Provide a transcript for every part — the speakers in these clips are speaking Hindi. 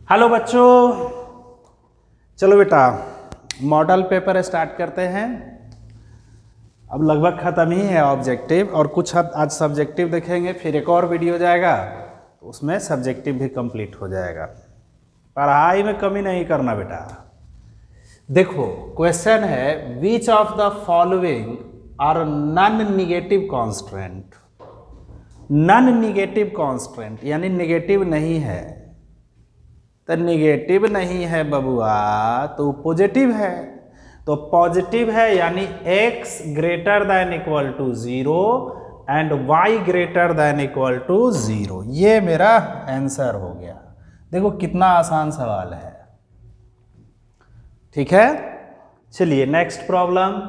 हेलो बच्चों, चलो बेटा मॉडल पेपर स्टार्ट करते हैं। अब लगभग ख़त्म ही है ऑब्जेक्टिव, और कुछ आज सब्जेक्टिव देखेंगे, फिर एक और वीडियो जाएगा तो उसमें सब्जेक्टिव भी कंप्लीट हो जाएगा। पढ़ाई में कमी नहीं करना बेटा। देखो क्वेश्चन है, which of the following are non negative constant. Non negative constant यानी निगेटिव नहीं है, तो निगेटिव नहीं है बबुआ तो पॉजिटिव है। तो पॉजिटिव है यानी x greater than equal to 0 एंड y greater than equal to 0। ये मेरा आंसर हो गया। देखो कितना आसान सवाल है। ठीक है, चलिए नेक्स्ट प्रॉब्लम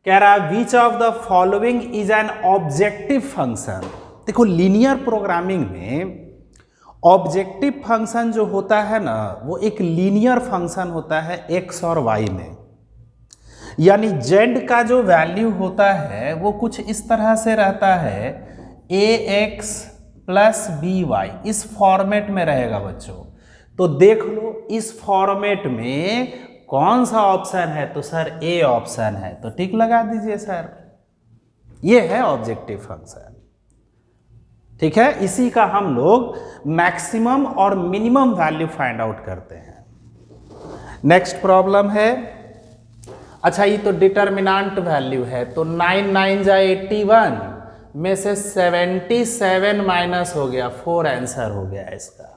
कह रहा है which of the following is an objective function. देखो लीनियर प्रोग्रामिंग में ऑब्जेक्टिव फंक्शन जो होता है ना, वो एक लीनियर फंक्शन होता है x और y में। यानी z का जो वैल्यू होता है वो कुछ इस तरह से रहता है, ax प्लस by, इस फॉर्मेट में रहेगा बच्चों। तो देख लो इस फॉर्मेट में कौन सा ऑप्शन है, तो सर a ऑप्शन है, तो टिक लगा दीजिए सर। ये है ऑब्जेक्टिव फंक्शन। ठीक है, इसी का हम लोग मैक्सिमम और मिनिमम वैल्यू फाइंड आउट करते हैं। नेक्स्ट प्रॉब्लम है, अच्छा ये तो डिटर्मिनेंट वैल्यू है, तो 9 9 जा 81 में से 77 माइनस हो गया, 4 आंसर हो गया इसका।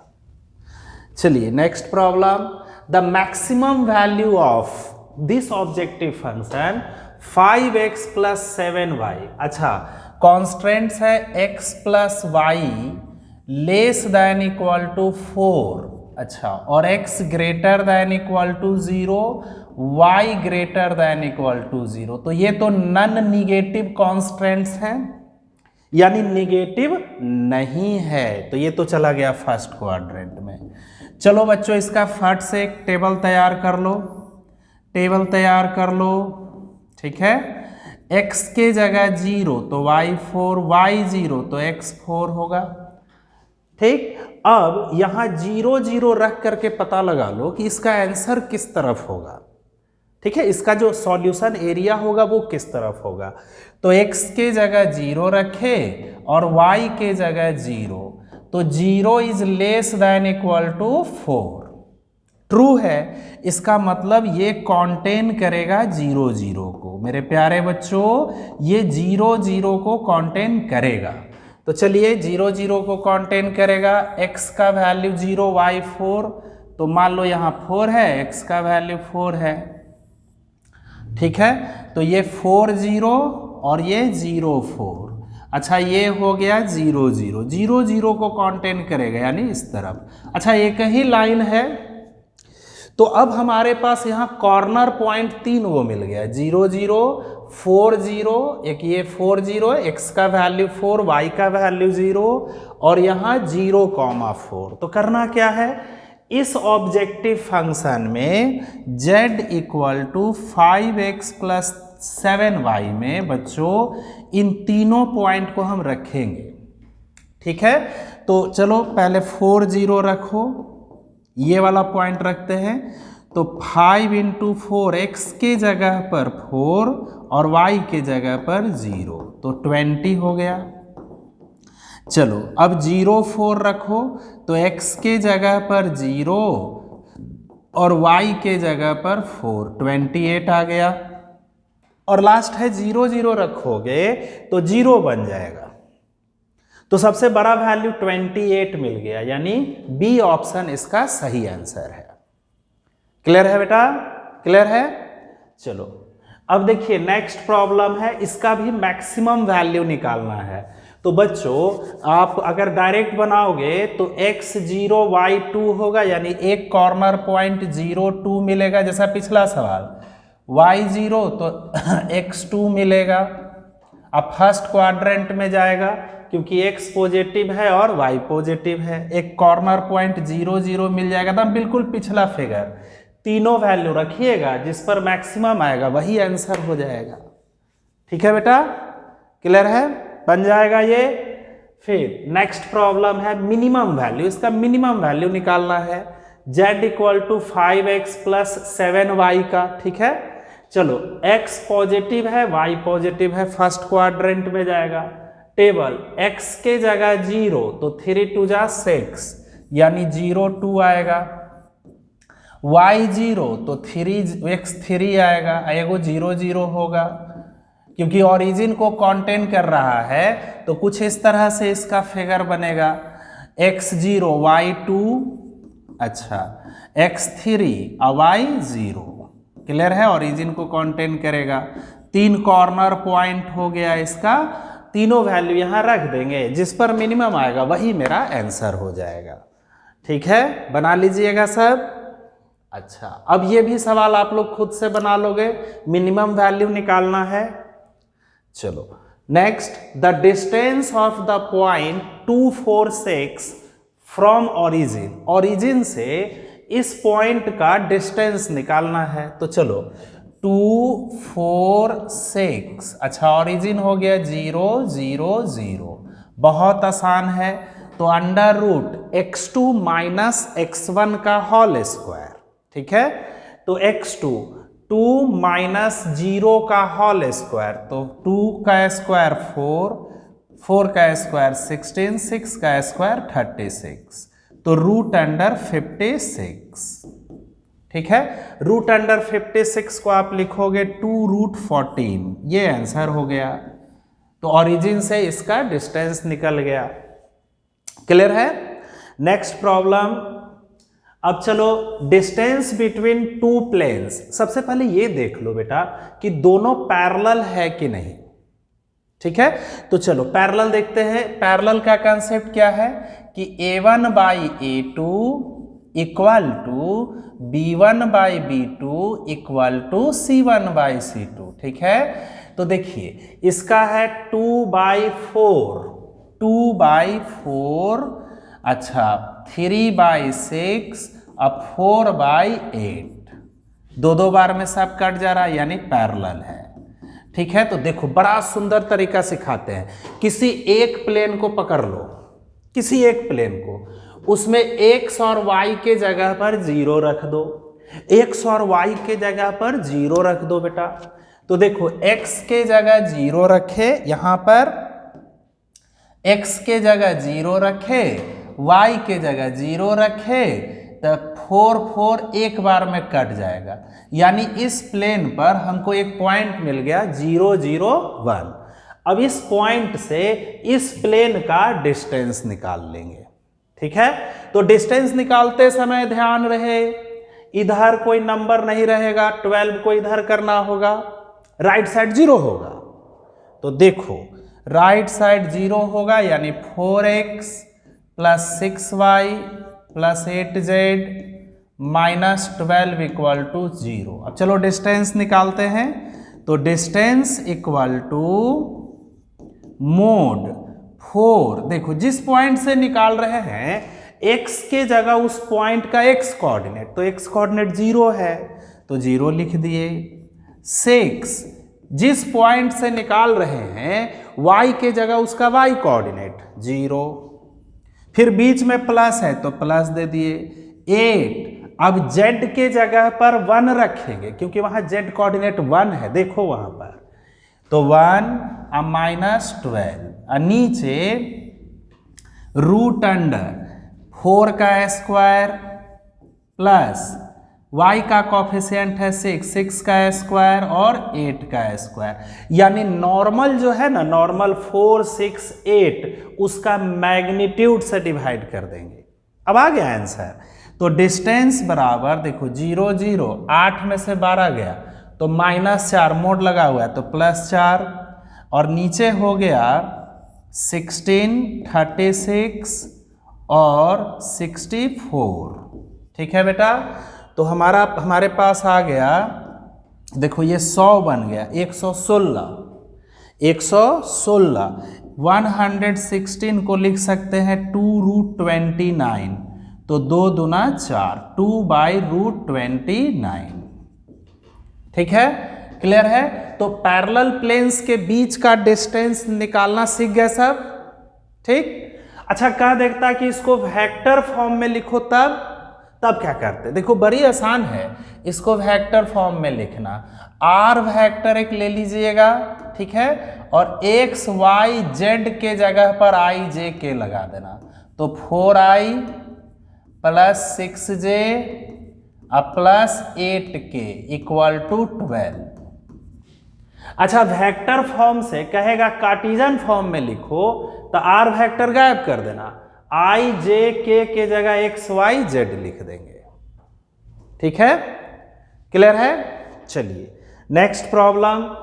चलिए next problem, the maximum value of this objective function 5x plus 7y। अच्छा कॉन्स्टेंट्स है x plus Y less than equal to 4। अच्छा, और x greater than equal to 0, y greater than equal to 0। तो ये तो नॉन निगेटिव कॉन्स्टेंट्स हैं, यानी निगेटिव नहीं है, तो ये तो चला गया फर्स्ट क्वाड्रेंट में। चलो बच्चों इसका फट से एक टेबल तैयार कर लो, टेबल तैयार कर लो। ठीक है, x के जगह 0 तो y4, y0 तो x4 होगा। ठीक, अब यहां 0 0 रख करके पता लगा लो कि इसका आंसर किस तरफ होगा। ठीक है, इसका जो सॉल्यूशन एरिया होगा वो किस तरफ होगा। तो x के जगह 0 रखे और y के जगह 0, तो 0 is less than equal to 4। True है, इसका मतलब ये कॉन्टेन करेगा 0 0 को। मेरे प्यारे बच्चों ये 0 0 को कॉन्टेन करेगा। तो चलिए 0 0 को कॉन्टेन करेगा, x का वैल्यू 0, y 4, तो मान लो यहाँ 4 है, x का वैल्यू 4 है। ठीक है, तो ये 4 0 और ये 0 4। अच्छा ये हो गया 0 0, 0 0 को कॉन्टेन करेगा यानी इस तरफ। अच्छा एक ही लाइन है, तो अब हमारे पास यहाँ कॉर्नर पॉइंट 3 वो मिल गया, 0 0 4 0, एक ये 4 0, x का वैल्यू 4, y का वैल्यू 0 और यहाँ 0, 4। तो करना क्या है, इस ऑब्जेक्टिव फंक्शन में z equal to 5x plus 7y में बच्चों इन तीनों पॉइंट को हम रखेंगे। ठीक है, तो चलो पहले 4 0 रखो, ये वाला पॉइंट रखते हैं। तो 5 इंटू 4, x के जगह पर 4 और y के जगह पर 0, तो 20 हो गया। चलो अब 0 4 रखो, तो x के जगह पर 0 और y के जगह पर 4, 28 आ गया। और लास्ट है 0 0 रखोगे तो 0 बन जाएगा। तो सबसे बड़ा वैल्यू 28 मिल गया, यानी बी ऑप्शन इसका सही आंसर है। क्लियर है बेटा, क्लियर है। चलो अब देखिए नेक्स्ट प्रॉब्लम है, इसका भी मैक्सिमम वैल्यू निकालना है। तो बच्चों आप अगर डायरेक्ट बनाओगे तो x 0 y 2 होगा, यानी एक कॉर्नर पॉइंट 0 2 मिलेगा जैसा पिछला सवाल, y 0 तो x 2 मिलेगा। अब फर्स्ट क्वाड्रेंट में जाएगा क्योंकि x पॉजिटिव है और y पॉजिटिव है, एक कॉर्नर पॉइंट 0 0 मिल जाएगा। तो बिल्कुल पिछला फिगर, तीनों वैल्यू रखिएगा, जिस पर मैक्सिमम आएगा वही आंसर हो जाएगा। ठीक है बेटा, क्लियर है, बन जाएगा ये। फिर नेक्स्ट प्रॉब्लम है मिनिमम वैल्यू, इसका मिनिमम वैल्यू निकालना है। z equal to 5x plus 7y का, ठीक है। चलो x पॉजिटिव है, y पॉजिटिव है, फर्स्ट क्वाड्रेंट में जाएगा। टेबल x के जगह 0 तो 3 2 जा 6 यानी 0 2 आएगा, y 0 तो 3x 3 आएगा, एगो 0 0 होगा क्योंकि ओरिजिन को कंटेन कर रहा है तो कुछ इस तरह से इसका फिगर बनेगा x 0 y 2, अच्छा x 3 और y 0। क्लियर है, ओरिजिन को कंटेन करेगा। 3 कॉर्नर पॉइंट हो गया इसका, तीनों वैल्यू यहां रख देंगे, जिस पर मिनिमम आएगा वही मेरा आंसर हो जाएगा। ठीक है, बना लीजिएगा सब। अच्छा, अब ये भी सवाल आप लोग खुद से बना लोगे, मिनिमम वैल्यू निकालना है। चलो next, the distance of the point 2 4 6 from origin, origin से इस पॉइंट का डिस्टेंस निकालना है। तो चलो 2 4 6, अच्छा ओरिजिन हो गया 0 0 0, बहुत आसान है। तो under root x2 minus x1 का होल स्क्वायर, ठीक है। तो x2 2 माइनस 0 का होल स्क्वायर, तो 2 का स्क्वायर 4, 4 का स्क्वायर 16, 6 का स्क्वायर 36, तो रूट अंडर 56, ठीक है। रूट अंडर 56 को आप लिखोगे 2 रूट 14, ये आंसर हो गया। तो ओरिजिन से इसका डिस्टेंस निकल गया। क्लियर है। नेक्स्ट प्रॉब्लम, अब चलो डिस्टेंस बिटवीन टू प्लेन्स। सबसे पहले ये देख लो बेटा कि दोनों पैरेलल है कि नहीं, ठीक है। तो चलो पैरेलल देखते हैं। पैरेलल का कंसेप्ट क्या है कि a1 by a2 equal to b1 by b2 equal to c1 by c2, ठीक है। तो देखिए इसका है 2 बाई 4, 2 बाई 4, अच्छा 3 बाई 6, अब 4 बाई 8, दो बार में सब कट जा रहा है यानी पैरेलल है, ठीक है। तो देखो बड़ा सुंदर तरीका सिखाते हैं। किसी एक प्लेन को पकड़ लो, किसी एक प्लेन को, उसमें x और y के जगह पर 0 रख दो, x और y के जगह पर 0 रख दो बेटा। तो देखो x के जगह 0 रखे, यहां पर x के जगह 0 रखे, y के जगह 0 रखे, तो 4 4 एक बार में कट जाएगा, यानी इस प्लेन पर हमको एक पॉइंट मिल गया 0 0 1। अब इस पॉइंट से इस प्लेन का डिस्टेंस निकाल लेंगे, ठीक है। तो डिस्टेंस निकालते समय ध्यान रहे इधर कोई नंबर नहीं रहेगा, 12 को इधर करना होगा, राइट साइड 0 होगा। तो देखो राइट साइड 0 होगा यानी 4x plus 6y plus 8z minus 12 equal to 0। अब चलो डिस्टेंस निकालते हैं। तो डिस्टेंस इक्वल टू मोड 4, देखो जिस पॉइंट से निकाल रहे हैं x के जगह उस पॉइंट का x कोऑर्डिनेट, तो x कोऑर्डिनेट 0 है तो 0 लिख दिए। 6 जिस पॉइंट से निकाल रहे हैं y के जगह उसका y कोऑर्डिनेट 0, फिर बीच में प्लस है तो प्लस दे दिए। 8 अब z के जगह पर 1 रखेंगे क्योंकि वहां z कोऑर्डिनेट 1 है, देखो वहां पर, तो 1 अब माइनस 12, नीचे रूट अंडर 4 का स्क्वायर प्लस y का कॉफिशिएंट है 6, 6 का स्क्वायर और 8 का स्क्वायर, यानी नॉर्मल जो है ना, नॉर्मल 4 6 8 उसका मैग्नीट्यूड से डिवाइड कर देंगे। अब आ गया आंसर। तो डिस्टेंस बराबर देखो 0 0, 8 में से 12 गया तो -4, मोड लगा हुआ है तो +4, और नीचे हो गया 16 36 और 64, ठीक है बेटा। तो हमारे पास आ गया, देखो ये 100 बन गया, 116, 116 को लिख सकते हैं 2 रूट 29, तो 2 दूना 4, 2 बाई रूट 29, ठीक है। क्लियर है। तो पैरेलल प्लेन्स के बीच का डिस्टेंस निकालना सीख गए सब, ठीक। अच्छा कह देखता कि इसको वेक्टर फॉर्म में लिखो तब, तब क्या करते, देखो बड़ी आसान है, इसको वेक्टर फॉर्म में लिखना। आर वेक्टर एक ले लीजिएगा, ठीक है, और एक्स वाई जेड के जगह पर आई जे के लगा देना, तो 4i plus 6j plus 8k equal to 12। अच्छा, वेक्टर फॉर्म से कहेगा कार्टेशियन फॉर्म में लिखो, तो आर वेक्टर गायब कर देना, आई जे के जगह एक्स वाई जेड लिख देंगे। ठीक है, क्लियर है? चलिए नेक्स्ट प्रॉब्लम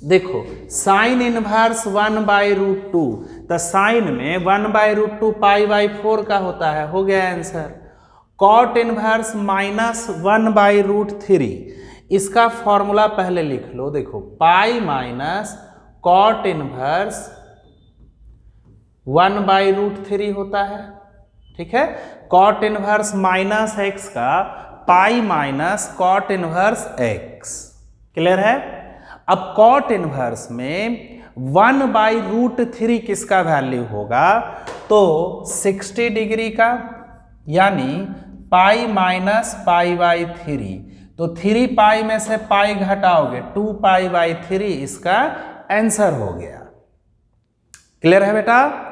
देखो, साइन इनवर्स 1/√2, तो साइन में 1/√2 π/4 का होता है, हो गया आंसर। कॉट इनवर्स -1/√3, इसका फॉर्मूला पहले लिख लो, देखो पाई माइनस कॉट इनवर्स 1/√3 होता है, ठीक है। कॉट इनवर्स माइनस एक्स का pi minus cot inverse X, clear है। अब कॉट इनवर्स में 1/√3 किसका वैल्यू होगा, तो 60 डिग्री का, यानी पाई माइनस π/3, तो 3 पाई में से पाई घटाओगे 2 π/3, इसका आंसर हो गया। क्लियर है बेटा?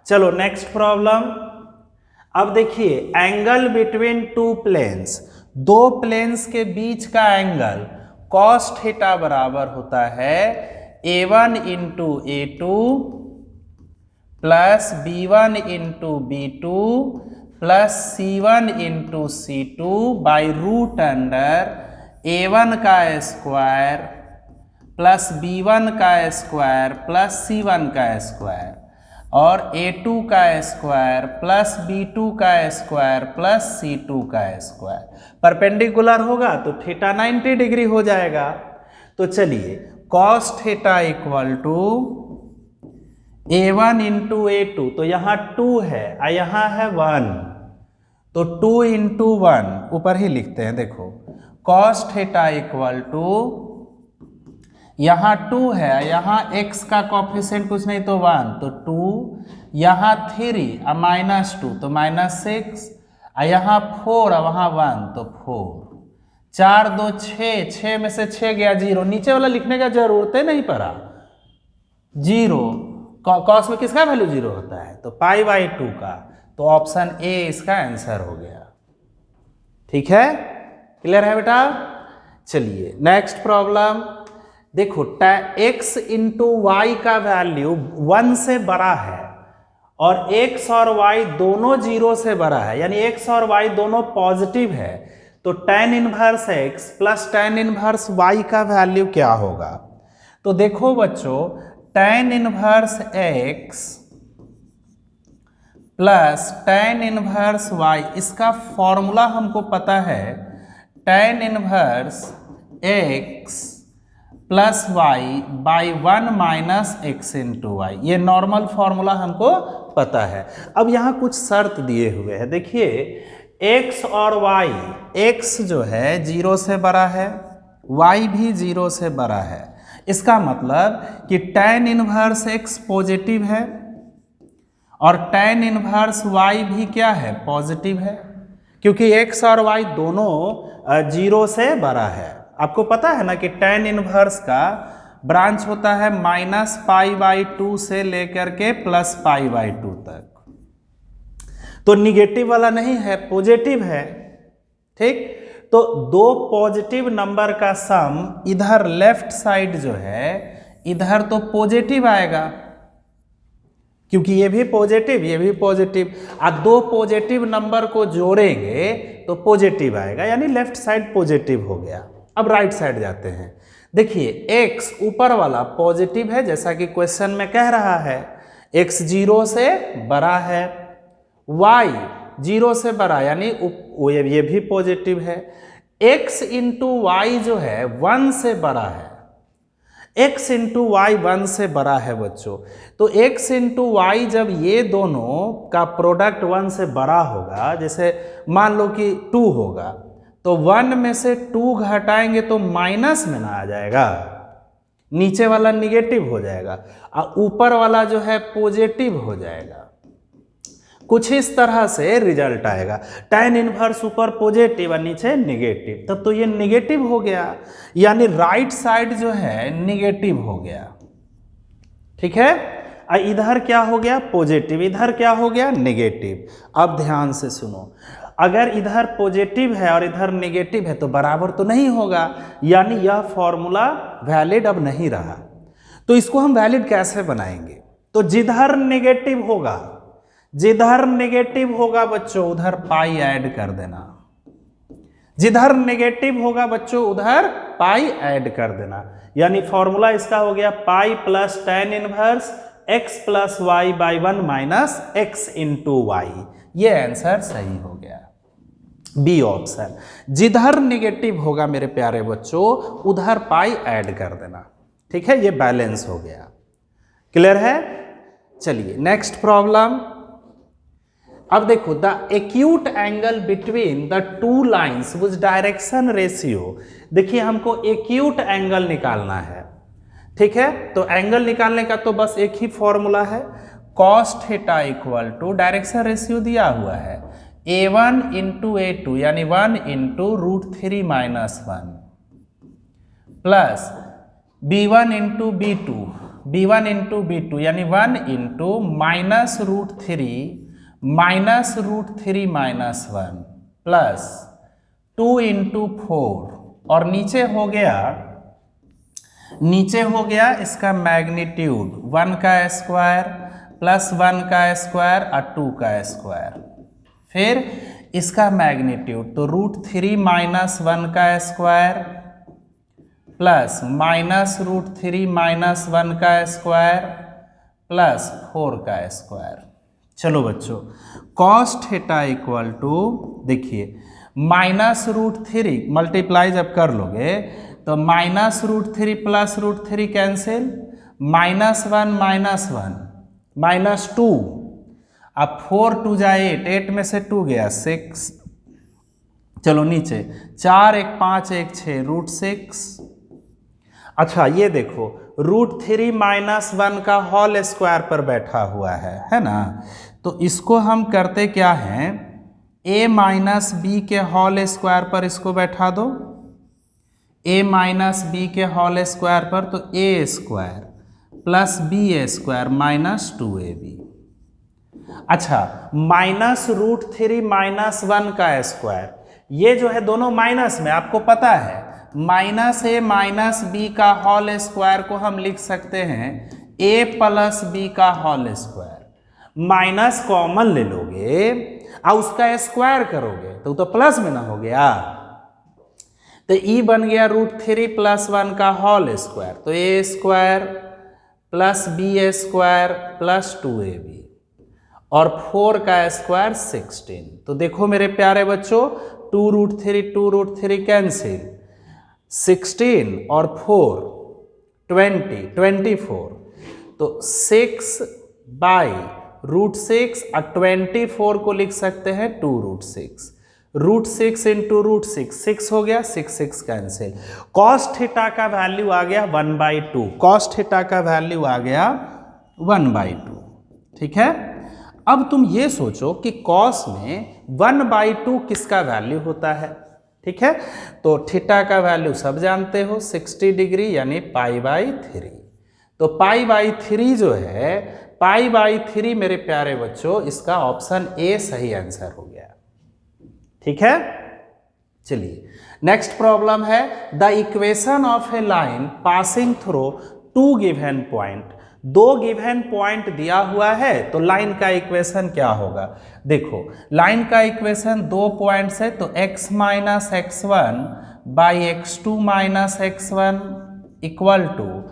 चलो नेक्स्ट प्रॉब्लम। अब देखिए, एंगल बिटवीन टू प्लेन्स, दो प्लेन्स के बीच का एंगल cos थीटा बराबर होता है a1 into a2 plus b1 into b2 plus c1 into c2 by root under a1 का स्क्वायर प्लस b1 का स्क्वायर प्लस c1 का स्क्वायर और a2 का स्क्वायर प्लस b2 का स्क्वायर प्लस c2 का स्क्वायर। परपेंडिकुलर होगा तो थीटा 90 डिग्री हो जाएगा। तो चलिए cos theta equal to a1 into a2, तो यहाँ 2 है और यहाँ है 1, तो 2 इंटू 1 ऊपर ही लिखते हैं। देखो cos थीटा इक्वल टू, यहाँ 2 है, यहाँ x का कॉफिशिएंट कुछ नहीं तो 1, तो 2, यहाँ 3 और माइनस 2 तो -6, और यहाँ 4 और वहाँ 1 तो 4, 4 2 6, 6 में से 6 गया 0, नीचे वाला लिखने का जरूरत ही नहीं पड़ा, 0। कॉस में किसका वैल्यू 0 होता है, तो π/2 का, तो ऑप्शन ए इसका आंसर हो गया। ठीक है, क्लियर है बेटा? चलिए नेक्स्ट प्रॉब्लम देखो, x इंटू वाई का वैल्यू 1 से बड़ा है और x और y दोनों 0 से बड़ा है, यानी x और y दोनों पॉजिटिव है, तो tan inverse x plus tan inverse y का वैल्यू क्या होगा। तो देखो बच्चों, tan inverse x plus tan inverse y, इसका फॉर्मूला हमको पता है, tan inverse x plus Y by 1 minus X into Y, ये नॉर्मल फॉर्मूला हमको पता है। अब यहाँ कुछ शर्त दिए हुए हैं, देखिए x और y, x जो है 0 से बड़ा है, y भी 0 से बड़ा है, इसका मतलब कि tan इनवर्स x पॉजिटिव है और tan इनवर्स y भी क्या है, पॉजिटिव है, क्योंकि x और y दोनों 0 से बड़ा है। आपको पता है ना कि tan इनवर्स का ब्रांच होता है -π/2 से लेकर के +π/2 तक, तो निगेटिव वाला नहीं है, पॉजिटिव है। ठीक, तो दो पॉजिटिव नंबर का सम इधर लेफ्ट साइड जो है, इधर तो पॉजिटिव आएगा, क्योंकि ये भी पॉजिटिव ये भी पॉजिटिव, और दो पॉजिटिव नंबर को जोड़ेंगे तो पॉजिटिव आएगा, यानी लेफ्ट साइड पॉजिटिव हो गया। अब राइट साइड जाते हैं, देखिए x ऊपर वाला पॉजिटिव है, जैसा कि क्वेश्चन में कह रहा है, x 0 से बड़ा है, y 0 से बड़ा, यानी ये भी पॉजिटिव है। x इंटू वाई जो है 1 से बड़ा है, x इंटू वाई 1 से बड़ा है बच्चों, तो x इंटू वाई जब ये दोनों का प्रोडक्ट 1 से बड़ा होगा, जैसे मान लो कि 2 होगा, तो 1 में से 2 घटाएंगे तो माइनस में ना आ जाएगा, नीचे वाला निगेटिव हो जाएगा और ऊपर वाला जो है पॉजिटिव हो जाएगा। कुछ इस तरह से रिजल्ट आएगा, tan इनवर्स ऊपर पॉजिटिव और नीचे निगेटिव, तब तो ये निगेटिव हो गया, यानी राइट साइड जो है निगेटिव हो गया। ठीक है, इधर क्या हो गया पॉजिटिव, इधर क्या हो गया नेगेटिव। अब ध्यान से सुनो, अगर इधर पॉजिटिव है और इधर नेगेटिव है तो बराबर तो नहीं होगा, यानी यह फॉर्मूला वैलिड अब नहीं रहा। तो इसको हम वैलिड कैसे बनाएंगे? तो जिधर नेगेटिव होगा बच्चों उधर पाई ऐड कर देना, जिधर नेगेटिव होगा बच्चों उधर पाई ऐड कर देना, यानी फॉर्मूला इसका हो गया pi plus tan inverse x plus Y by 1 minus X into Y. ये आंसर सही हो गया, बी ऑप्शन। जिधर नेगेटिव होगा मेरे प्यारे बच्चों उधर पाई ऐड कर देना। ठीक है, ये बैलेंस हो गया। क्लियर है? चलिए नेक्स्ट प्रॉब्लम। अब देखो, the acute angle between the two lines which direction ratio, देखिए हमको एक्यूट एंगल निकालना है। ठीक है, तो एंगल निकालने का तो बस एक ही फॉर्मूला है, cos theta equal to direction ratio दिया हुआ है a1 इंटू a2 यानी 1 into √3 minus 1 plus b1 into b2 यानी 1 इंटू -√3 -√3 माइनस 1 प्लस 2 इंटू 4 और नीचे हो गया इसका मैग्नीट्यूड 1 का स्क्वायर प्लस 1 का स्क्वायर और 2 का स्क्वायर, फिर इसका मैग्नीट्यूड तो √3 माइनस 1 का स्क्वायर प्लस -√3 माइनस 1 का स्क्वायर प्लस 4 का स्क्वायर। चलो बच्चों, कॉस थीटा इक्वल टू, देखिए -√3 मल्टीप्लाई जब कर लोगे तो -√3 प्लस √3 कैंसिल, -1 -2, अब 4 2 जाए 8 में से 2 गया 6, चलो नीचे 4 1 5 1 6 √6। अच्छा ये देखो √3 माइनस 1 का होल स्क्वायर पर बैठा हुआ है ना, तो इसको हम करते क्या हैं, a माइनस बी के होल स्क्वायर पर इसको बैठा दो, a माइनस बी के होल स्क्वायर पर, तो a square plus b square minus 2ab। अच्छा -√3 माइनस 1 का स्क्वायर, ये जो है दोनों माइनस में, आपको पता है -a माइनस b का होल स्क्वायर को हम लिख सकते हैं a प्लस b का होल स्क्वायर, माइनस कॉमन ले लोगे और उसका स्क्वायर करोगे तो प्लस में ना हो गया, तो e बन गया √3 प्लस 1 का होल स्क्वायर, तो a square plus b square plus 2ab और 4 का स्क्वायर 16। तो देखो मेरे प्यारे बच्चों 2√3 कैंसिल, 16 और 4 24, तो 6 बाई √6 और 24 को लिख सकते हैं 2√6, √6 इंटू √6 6 हो गया, 6 कैंसिल, कॉस थीटा का वैल्यू आ गया 1/2, कॉस थीटा का वैल्यू आ गया 1/2। ठीक है, अब तुम ये सोचो कि कॉस में 1/2 किसका वैल्यू होता है। ठीक है, तो थीटा का वैल्यू सब जानते हो 60 डिग्री यानी π/3, तो π/3 जो है π/3 मेरे प्यारे बच्चों इसका ऑप्शन ए सही आंसर हो गया। ठीक है, चलिए नेक्स्ट प्रॉब्लम है, the equation of A line passing through 2 given point, 2 given point दिया हुआ है तो लाइन का इक्वेशन क्या होगा। देखो लाइन का इक्वेशन 2 पॉइंट्स है, तो x minus x1 by x2 minus x1 equal to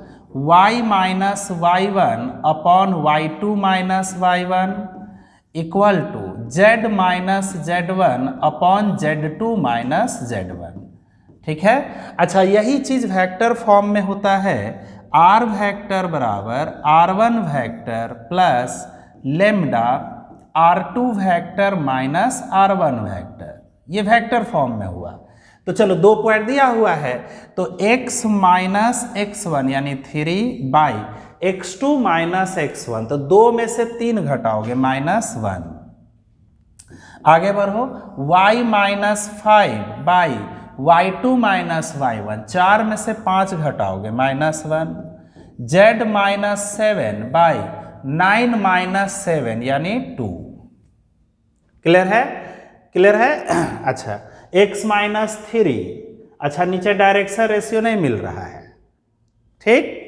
y minus y1 upon y2 minus y1 equal to z minus z1 upon z2 minus z1। ठीक है, अच्छा यही चीज वेक्टर फॉर्म में होता है, r वेक्टर बराबर r1 vector plus lambda r2 vector minus r1 vector, ये वेक्टर फॉर्म में हुआ। तो चलो 2 पॉइंट दिया हुआ है, तो x माइनस x1 यानी 3 बाई x2 माइनस x1, तो 2 में से 3 घटाओगे -1, आगे बढ़ो, y minus 5 by y2 minus y1, 4 में से 5 घटाओगे -1, z माइनस 7 बाई 9 माइनस 7 यानी 2। क्लियर है? क्लियर है? अच्छा, x माइनस 3, अच्छा नीचे डायरेक्शन रेशियो नहीं मिल रहा है, ठीक।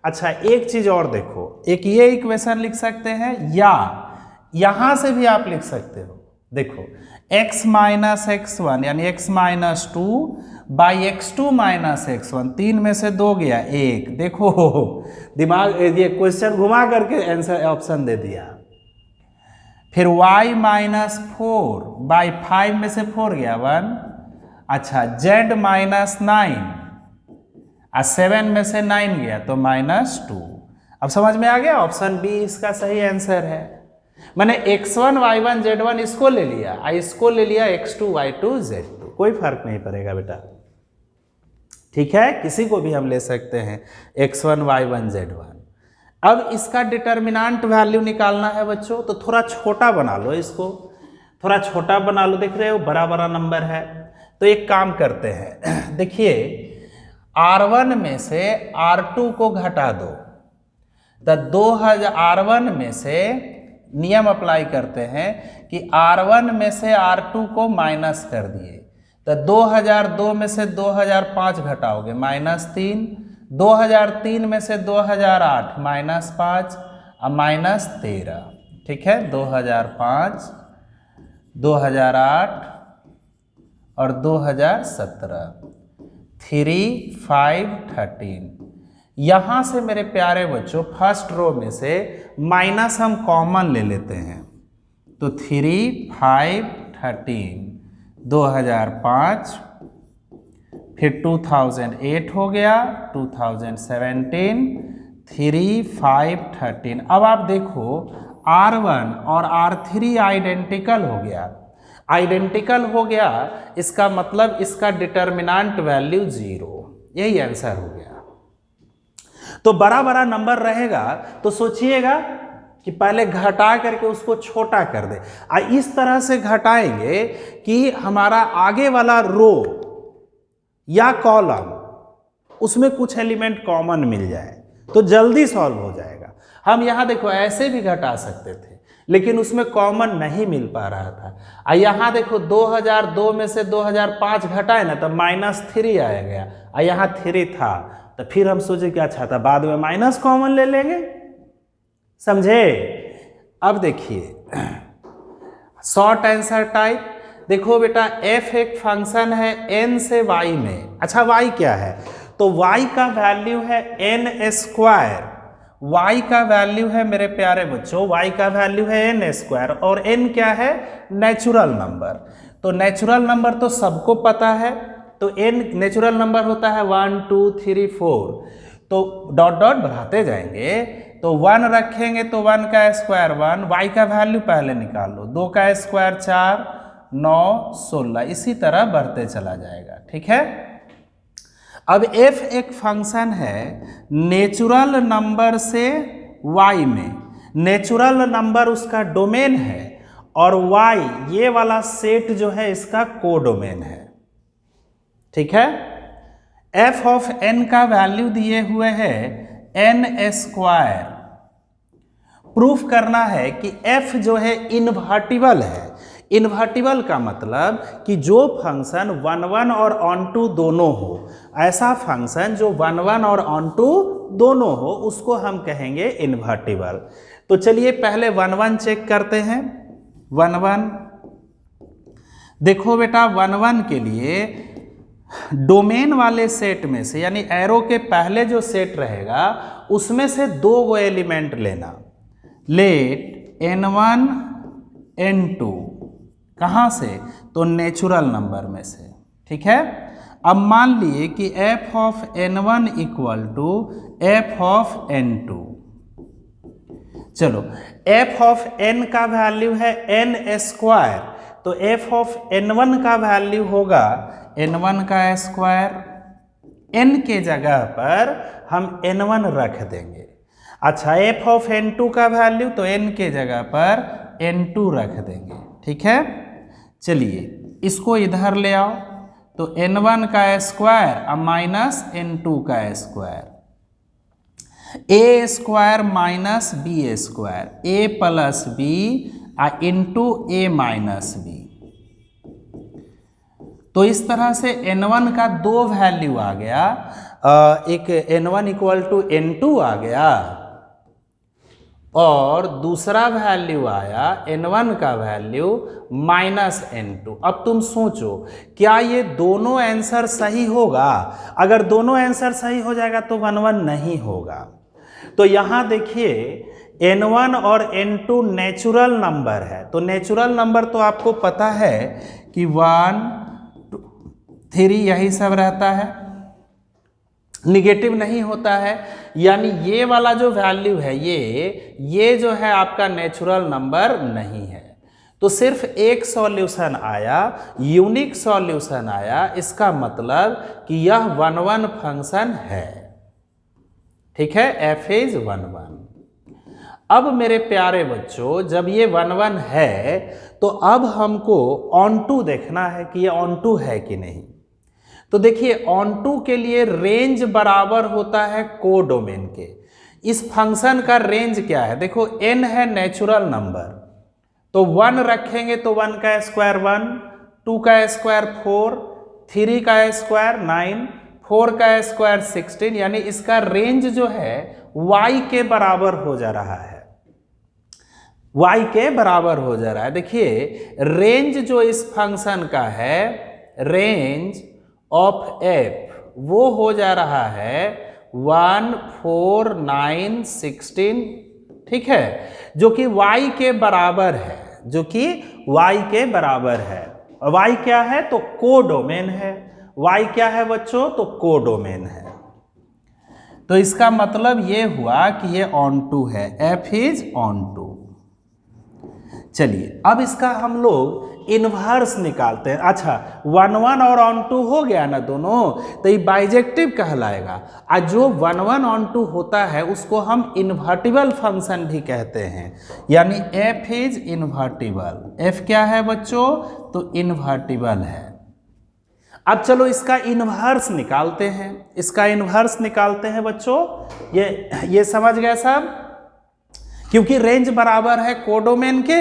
अच्छा एक चीज और देखो, एक ये इक्वेशन लिख सकते हैं या यहां से भी आप लिख सकते हो। देखो x माइनस x1 यानी x minus 2 by x2 minus x1, 3 में से 2 गया 1। देखो दिमाग ये क्वेश्चन घुमा करके आंसर ऑप्शन दे दिया। फिर y माइनस 4 बाई 5 में से 4 गया 1। अच्छा z माइनस 9 और 7 में से 9 गया तो -2। अब समझ में आ गया, ऑप्शन बी इसका सही आंसर है। मैंने x1 y1 z1 इसको ले लिया और इसको ले लिया x2 y2 z2, कोई फर्क नहीं पड़ेगा बेटा, ठीक है। किसी को भी हम ले सकते हैं x1 y1 z1। अब इसका डिटर्मिनेंट वैल्यू निकालना है बच्चों, तो थोड़ा छोटा बना लो इसको, थोड़ा छोटा बना लो। देख रहे हो बड़ा बड़ा नंबर है, तो एक काम करते हैं, देखिए R1 में से R2 को घटा दो, तो 2000 R1 में से नियम अप्लाई करते हैं कि R1 में से R2 को माइनस कर दिए, तो 2002 में से 2005 घटाओगे -3, 2003 में से 2008 -5 और -13, ठीक है। 2005, 2008 और 2017, 3, 5, 13। यहाँ से मेरे प्यारे बच्चों फर्स्ट रो में से माइनस हम कॉमन ले लेते हैं, तो 3, 5, 13, 2005, फिर 2008 हो गया, 2017, 3, 5, 13। अब आप देखो R1 और R3 आइडेंटिकल हो गया, आइडेंटिकल हो गया, इसका मतलब इसका डिटर्मिनेंट वैल्यू 0, यही आंसर हो गया। तो बड़ा बड़ा नंबर रहेगा तो सोचिएगा कि पहले घटा करके उसको छोटा कर दे, इस तरह से घटाएंगे कि हमारा आगे वाला रो या कॉलम उसमें कुछ एलिमेंट कॉमन मिल जाए तो जल्दी सॉल्व हो जाएगा। हम यहाँ देखो ऐसे भी घटा सकते थे लेकिन उसमें कॉमन नहीं मिल पा रहा था। यहाँ देखो 2002 में से 2005 घटाए ना तो -3 आया गया, यहाँ 3 था, तो फिर हम सोचे क्या अच्छा था बाद में माइनस कॉमन ले लेंगे, समझे। अब देखिए शॉर्ट आंसर टाइप, देखो बेटा f एक फंक्शन है n से y में। अच्छा y क्या है, तो y का वैल्यू है n², y का वैल्यू है मेरे प्यारे बच्चों, y का वैल्यू है n² और n क्या है, नेचुरल नंबर। तो नेचुरल नंबर तो सबको पता है, तो n नेचुरल नंबर होता है 1 2 3 4, तो डॉट डॉट बढ़ाते जाएंगे, तो 1 रखेंगे तो 1 का स्क्वायर 1, y का वैल्यू पहले निकाल लो, 2 का स्क्वायर 4, 9, 16, इसी तरह बढ़ते चला जाएगा, ठीक है। अब f एक फंक्शन है नेचुरल नंबर से y में, नेचुरल नंबर उसका डोमेन है और y ये वाला सेट जो है इसका कोडोमेन है, ठीक है। f ऑफ n का वैल्यू दिए हुए है n²। प्रूफ करना है कि f जो है इन्वर्टिबल है। इन्वर्टिबल का मतलब कि जो फंक्शन 1 1 और ऑन टू दोनों हो, ऐसा फंक्शन जो 1 1 और ऑन टू दोनों हो उसको हम कहेंगे इन्वर्टिबल। तो चलिए पहले 1 1 चेक करते हैं। 1 1 देखो बेटा 1 1 के लिए डोमेन वाले सेट में से यानी एरो के पहले जो सेट रहेगा उसमें से 2 एलिमेंट लेना। लेट n1 n2 कहाँ से, तो नेचुरल नंबर में से, ठीक है। अब मान लिए कि f of n1 equal to f of n2। चलो f ऑफ n का वैल्यू है n², तो f ऑफ n1 का वैल्यू होगा n1 का स्क्वायर, n के जगह पर हम n1 रख देंगे। अच्छा f ऑफ n2 का वैल्यू, तो n के जगह पर n2 रख देंगे, ठीक है। चलिए इसको इधर ले आओ, तो n1 का स्क्वायर अब माइनस n2 का square, a square minus b square, a plus b into a minus b। तो इस तरह से n1 का दो वैल्यू आ गया, एक n1 इक्वल टू n2 आ गया और दूसरा वैल्यू आया n1 का वैल्यू माइनस n2। अब तुम सोचो क्या ये दोनों आंसर सही होगा? अगर दोनों आंसर सही हो जाएगा तो 1 1 नहीं होगा। तो यहां देखिए n1 और n2 नेचुरल नंबर है, तो नेचुरल नंबर तो आपको पता है कि 1 2 3 यही सब रहता है, निगेटिव नहीं होता है। यानी ये वाला जो वैल्यू है ये जो है आपका नेचुरल नंबर नहीं है। तो सिर्फ एक सॉल्यूशन आया, यूनिक सॉल्यूशन आया, इसका मतलब कि यह 1 1 फंक्शन है। ठीक है, f इज 1 1। अब मेरे प्यारे बच्चों जब ये 1 1 है तो अब हमको ऑन टू देखना है कि ये ऑन टू है कि नहीं। तो देखिए ऑन टू के लिए रेंज बराबर होता है कोडोमेन के। इस फंक्शन का रेंज क्या है? देखो n है नेचुरल नंबर, तो 1 रखेंगे तो 1 का स्क्वायर 1, 2 का स्क्वायर 4, 3 का स्क्वायर 9, 4 का स्क्वायर 16, यानी इसका रेंज जो है y के बराबर हो जा रहा है, y के बराबर हो जा रहा है। देखिए रेंज जो इस फंक्शन का है, रेंज ऑफ f वो हो जा रहा है 1 4 9 16, ठीक है, जो कि y के बराबर है, जो कि y के बराबर है। और y क्या है? तो कोडोमेन है। y क्या है बच्चों? तो कोडोमेन है। तो इसका मतलब ये हुआ कि ये ऑन टू है, f इज ऑन टू। चलिए अब इसका हम लोग इनवर्स निकालते हैं। अच्छा 1 1 और ऑन टू हो गया ना दोनों, तो ये बाइजेक्टिव कहलाएगा। और जो 1 1 ऑन टू होता है उसको हम इन्वर्टिबल फंक्शन भी कहते हैं, यानी f इज इन्वर्टिबल। f क्या है बच्चों? तो इन्वर्टिबल है। अब चलो इसका इन्वर्स निकालते हैं। इसका इन्वर्स निकालते हैं बच्चों, ये समझ गए सब? क्योंकि रेंज बराबर है कोडोमेन के,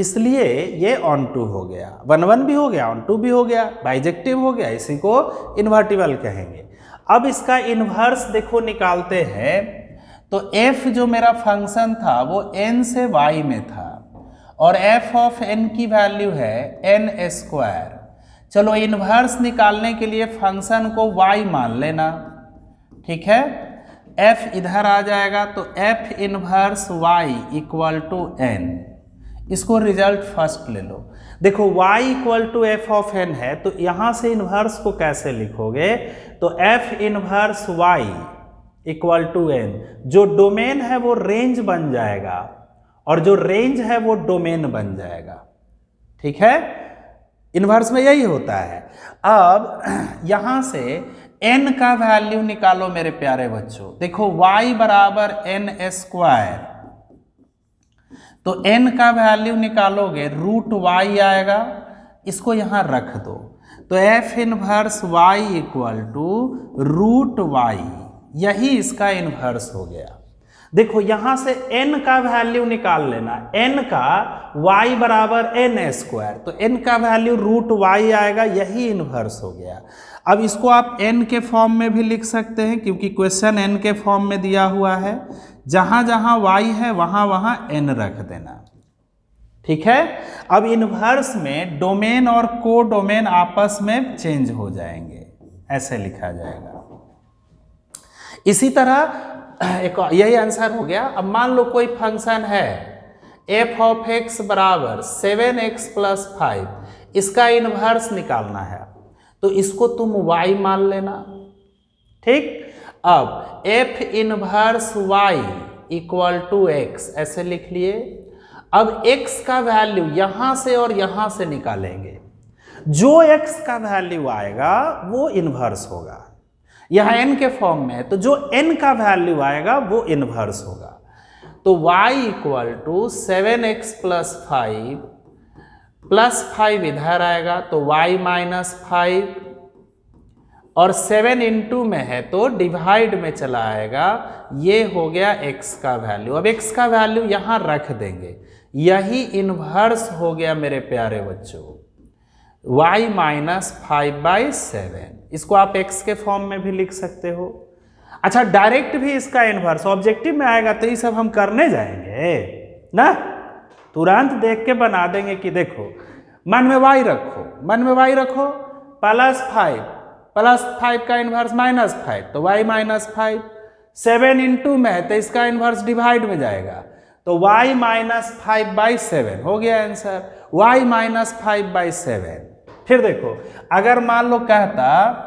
इसलिए ये ऑन टू हो गया, 1 1 भी हो गया, ऑन टू भी हो गया, बाइजेक्टिव हो गया, इसी को इन्वर्टिबल कहेंगे। अब इसका इन्वर्स देखो निकालते हैं। तो f जो मेरा फंक्शन था वो n से y में था और f ऑफ n की वैल्यू है n स्क्वायर। चलो इन्वर्स निकालने के लिए फंक्शन को y मान लेना, ठीक है, f इधर आ जाएगा तो f inverse y equal to n। इसको रिजल्ट फर्स्ट ले लो। देखो y equal to f of n है, तो यहां से इनवर्स को कैसे लिखोगे? तो f inverse y equal to n, जो डोमेन है वो रेंज बन जाएगा और जो रेंज है वो डोमेन बन जाएगा। ठीक है, इनवर्स में यही होता है। अब यहां से n का वैल्यू निकालो मेरे प्यारे बच्चों। देखो y बराबर n स्क्वायर, तो n का वैल्यू निकालोगे रूट y आएगा, इसको यहां रख दो। तो f inverse y equal to root y, यही इसका इनवर्स हो गया। देखो यहां से n का वैल्यू निकाल लेना, n का y बराबर n स्क्वायर, तो n का वैल्यू रूट y आएगा, यही इनवर्स हो गया। अब इसको आप n के फॉर्म में भी लिख सकते हैं क्योंकि क्वेश्चन n के फॉर्म में दिया हुआ है, जहां जहां y है वहां वहां n रख देना। ठीक है, अब इनवर्स में डोमेन और को डोमेन आपस में चेंज हो जाएंगे, ऐसे लिखा जाएगा। इसी तरह एक यही आंसर हो गया। अब मान लो कोई फंक्शन है f ऑफ x बराबर 7x प्लस 5, इसका इनवर्स निकालना है तो इसको तुम y मान लेना। ठीक, अब f inverse y equal to x ऐसे लिख लिए। अब x का वैल्यू यहां से और यहां से निकालेंगे, जो x का वैल्यू आएगा वो इनवर्स होगा। यहां n के फॉर्म में है तो जो n का वैल्यू आएगा वो इनवर्स होगा। तो y equal to 7x plus 5 +5 इधर आएगा तो y -5, और 7 इंटू में है तो डिवाइड में चला आएगा। ये हो गया x का वैल्यू। अब x का वैल्यू यहाँ रख देंगे, यही इन्वर्स हो गया मेरे प्यारे बच्चों, y -5/7। इसको आप x के फॉर्म में भी लिख सकते हो। अच्छा, डायरेक्ट भी इसका इन्वर्स ऑब्जेक्टिव में आएगा तो ये सब हम करने जाएंगे ना, तुरंत देख के बना देंगे कि देखो मन में y रखो, मन में y रखो, +5 का इन्वर्स -5 तो y -5, 7 इंटू में है तो इसका इन्वर्स डिवाइड में जाएगा तो y -5/7 हो गया आंसर, y -5/7। फिर देखो, अगर मान लो कहता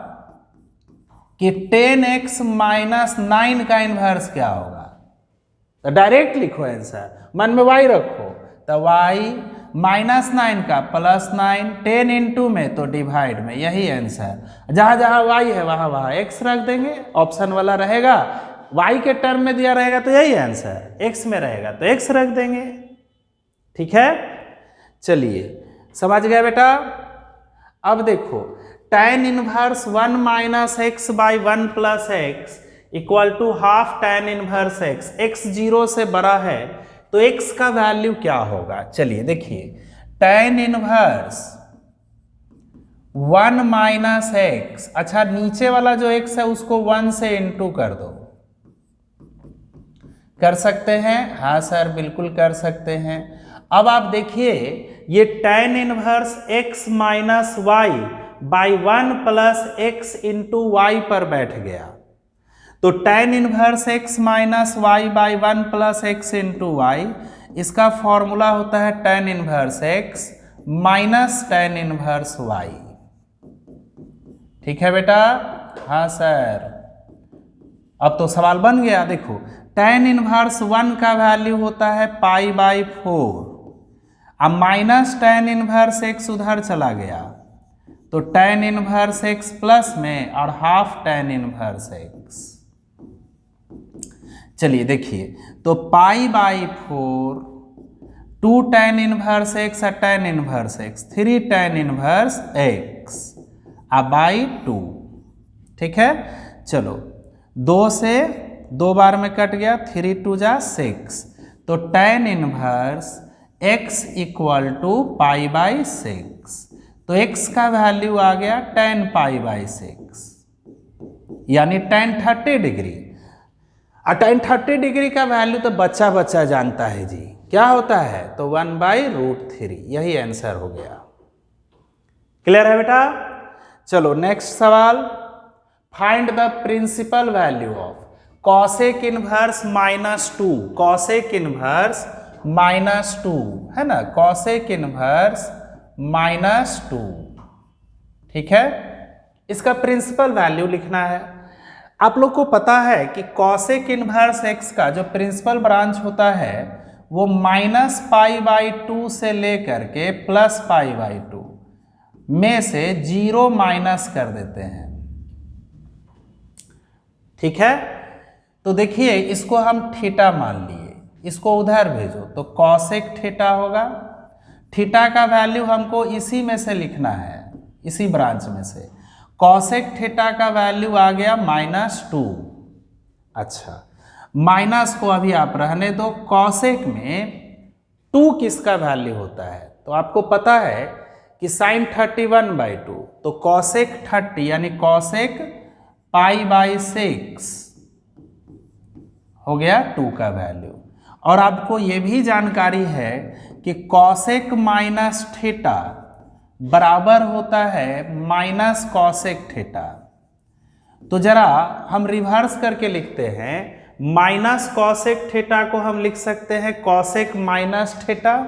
कि 10x -9 का इन्वर्स क्या होगा, तो डायरेक्ट लिखो आंसर, मन में y रखो तो y -9 का +9, 10 इंटू में तो डिवाइड में, यही आंसर। जहां जहां y है वहां वहां x रख देंगे, ऑप्शन वाला रहेगा, y के टर्म में दिया रहेगा तो यही आंसर, x में रहेगा तो x रख देंगे। ठीक है, चलिए समझ गए बेटा। अब देखो, tan inverse 1 - x/1 + x equal to ½ tan inverse x, x 0 से बड़ा है तो x का वैल्यू क्या होगा। चलिए देखिए, tan इनवर्स 1 - x, अच्छा नीचे वाला जो x है उसको 1 से इंटू कर दो, कर सकते हैं? हाँ सर बिल्कुल कर सकते हैं। अब आप देखिए, ये tan inverse x - y/1 + x into y पर बैठ गया, तो tan inverse x - y/1 + x into y, इसका फॉर्मूला होता है tan inverse x minus tan inverse y। ठीक है बेटा? हाँ सर। अब तो सवाल बन गया। देखो, tan इनवर्स 1 का वैल्यू होता है π/4, अब माइनस tan इनवर्स x उधर चला गया तो tan इनवर्स x प्लस में और ½ tan इनवर्स x। चलिए देखिए, तो π/4 2 tan इनवर्स x और tan inverse x 3 tan inverse x /2। ठीक है, चलो 2 से 2 बार में कट गया, 3 × 2 = 6, तो tan inverse x equal to π/6, तो x का वैल्यू आ गया tan π/6 यानी tan 30 डिग्री। और tan 30 डिग्री का वैल्यू तो बच्चा बच्चा जानता है जी, क्या होता है, तो 1/√3, यही आंसर हो गया। क्लियर है बेटा? चलो नेक्स्ट सवाल, find the principal value of cosec inverse -2, cosec inverse -2 है ना, कॉसेक इनवर्स -2। ठीक है, इसका प्रिंसिपल वैल्यू लिखना है। आप लोग को पता है कि कॉसेक इनवर्स x का जो प्रिंसिपल ब्रांच होता है वो -π/2 से लेकर के +π/2 में से 0 माइनस कर देते हैं। ठीक है, तो देखिए इसको हम थीटा मान लिए, इसको उधर भेजो तो कॉसेक थीटा होगा। थीटा का वैल्यू हमको इसी में से लिखना है, इसी ब्रांच में से। कॉसेक थीटा का वैल्यू आ गया -2। अच्छा, माइनस को अभी आप रहने दो। कॉसेक में 2 किसका वैल्यू होता है, तो आपको पता है कि sin 31/2, तो कॉसेक 30 यानी कॉसेक π/6 हो गया 2 का वैल्यू। और आपको ये भी जानकारी है कि कॉसेक माइनस थीटा बराबर होता है माइनस कॉसेक थीटा। तो जरा हम रिवर्स करके लिखते हैं, माइनस कॉसेक थीटा को हम लिख सकते हैं कॉसेक माइनस थीटा,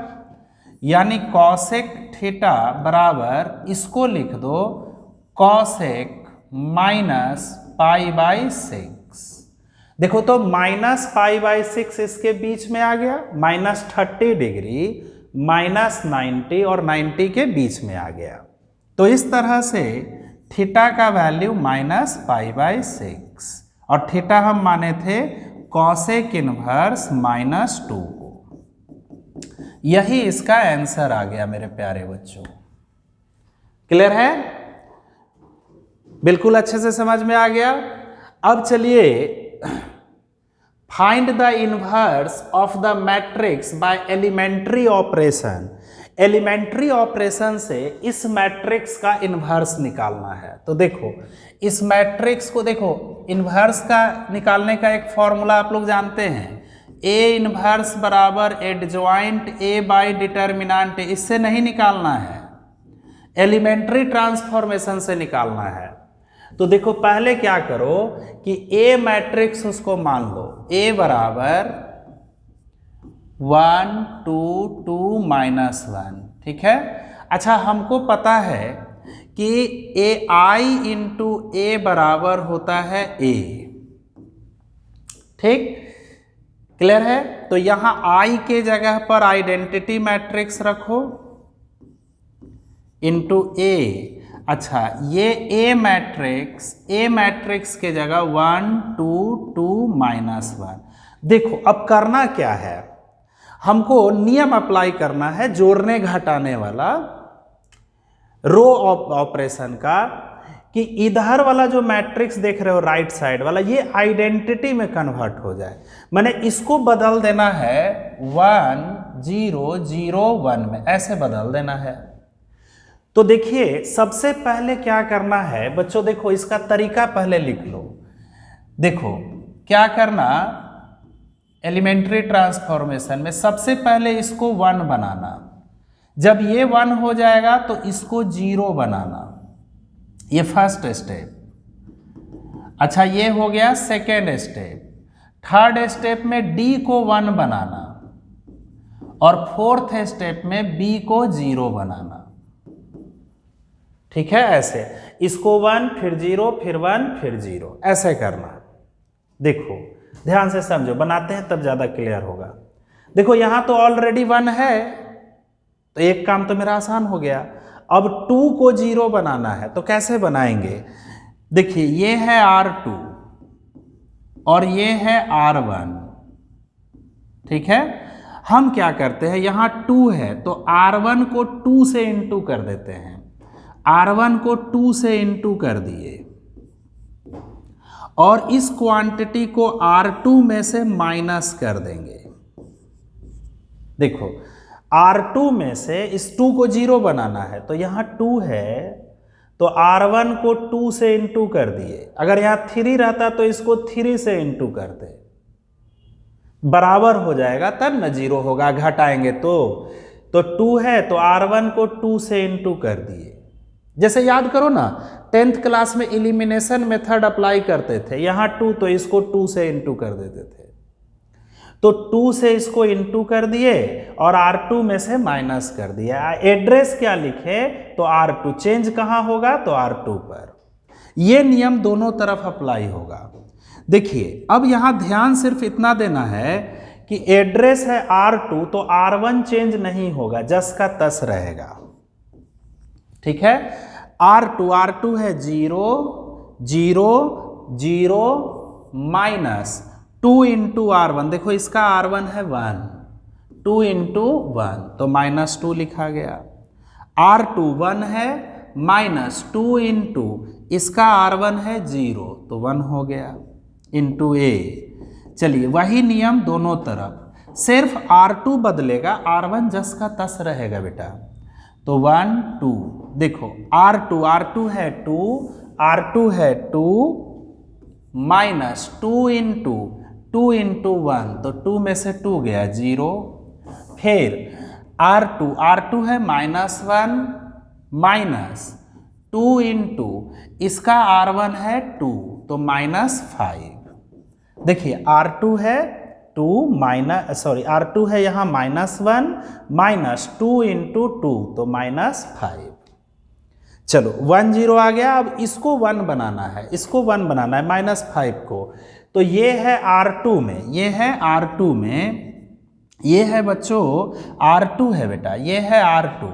यानी कॉसेक थीटा बराबर इसको लिख दो कॉसेक -π/6। देखो तो -π/6 इसके बीच में आ गया, -30 डिग्री, -90 और 90 के बीच में आ गया। तो इस तरह से थीटा का वैल्यू -π/6 और थीटा हम माने थे कॉसेक इनवर्स -2 को। यही इसका आंसर आ गया मेरे प्यारे बच्चों। क्लियर है? बिल्कुल अच्छे से समझ में आ गया। अब चलिए, find the inverse of the matrix by elementary operation. Elementary operation से इस मैट्रिक्स का इनवर्स निकालना है। तो देखो, इस मैट्रिक्स को देखो, इनवर्स का निकालने का एक फॉर्मूला आप लोग जानते हैं, ए इनवर्स बराबर एडजॉइंट ए बाई डिटर्मिनेंट ए। इससे नहीं निकालना है, एलिमेंट्री ट्रांसफॉर्मेशन से निकालना है। तो देखो, पहले क्या करो कि ए मैट्रिक्स उसको मान लो, ए बराबर 1 2 2 -1, ठीक है। अच्छा, हमको पता है कि ए आई इंटू ए बराबर होता है ए, ठीक, क्लियर है। तो यहां आई के जगह पर आइडेंटिटी मैट्रिक्स रखो इंटू ए। अच्छा, ये ए मैट्रिक्स के जगह 1 2 2 -1। देखो, अब करना क्या है, हमको नियम अप्लाई करना है जोड़ने घटाने वाला, रो ऑपरेशन का, कि इधर वाला जो मैट्रिक्स देख रहे हो राइट साइड वाला, ये आइडेंटिटी में कन्वर्ट हो जाए। मैंने इसको बदल देना है 1 0 0 1 में, ऐसे बदल देना है। तो देखिए, सबसे पहले क्या करना है बच्चों, देखो इसका तरीका पहले लिख लो। देखो क्या करना, एलिमेंट्री ट्रांसफॉर्मेशन में सबसे पहले इसको 1 बनाना, जब ये 1 हो जाएगा तो इसको 0 बनाना, ये फर्स्ट स्टेप। अच्छा, ये हो गया सेकेंड स्टेप। थर्ड स्टेप में d को 1 बनाना और फोर्थ स्टेप में b को 0 बनाना, ठीक है। ऐसे इसको 1 फिर 0 फिर 1 फिर 0, ऐसे करना। देखो ध्यान से समझो, बनाते हैं तब ज्यादा क्लियर होगा। देखो यहां तो ऑलरेडी 1 है, तो एक काम तो मेरा आसान हो गया। अब 2 को 0 बनाना है, तो कैसे बनाएंगे? देखिए, ये है R2 और ये है R1, ठीक है। हम क्या करते हैं, यहां 2 है तो R1 को 2 से इंटू कर देते हैं, R1 को 2 से इंटू कर दिए और इस क्वांटिटी को R2 में से माइनस कर देंगे। देखो, R2 में से इस 2 को 0 बनाना है, तो यहां 2 है तो R1 को 2 से इंटू कर दिए। अगर यहां 3 रहता तो इसको 3 से इंटू करते, बराबर हो जाएगा तब न 0 होगा, घटाएंगे तो 2 है तो R1 को 2 से इंटू कर दिए। जैसे याद करो ना, 10th क्लास में एलिमिनेशन मेथड अप्लाई करते थे, यहां 2 तो इसको 2 से इंटू कर देते थे, तो 2 से इसको इंटू कर दिए और R2 में से माइनस कर दिया। एड्रेस क्या लिखे तो R2, चेंज कहां होगा तो R2 पर। यह नियम दोनों तरफ अप्लाई होगा। देखिए, अब यहां ध्यान सिर्फ इतना देना है कि एड्रेस है R2 तो R1 चेंज नहीं होगा, जस का तस रहेगा, ठीक है। R2 है 0 0 0 माइनस 2 इंटू R1। देखो इसका R1 है 1, 2 इंटू 1 तो -2 लिखा गया। R2 1 है माइनस 2 इंटू इसका R1 है 0 तो 1 हो गया इंटू A। चलिए, वही नियम दोनों तरफ, सिर्फ R2 बदलेगा, R1 जस का तस रहेगा बेटा। तो 1 2, देखो R2 है 2, R2 है 2 माइनस 2 इंटू 1 तो 2 में से 2 गया 0। फिर R2 है -1 माइनस 2 इंटू इसका R1 है 2 तो -5। देखिए, R2 है 2 R2 है यहाँ -1 माइनस 2 इंटू 2 तो -5। चलो 1 0 आ गया। अब इसको 1 बनाना है, इसको 1 बनाना है -5 को, तो ये है R2 में, ये है R2 में, ये है बच्चों R2 है बेटा, ये है R2,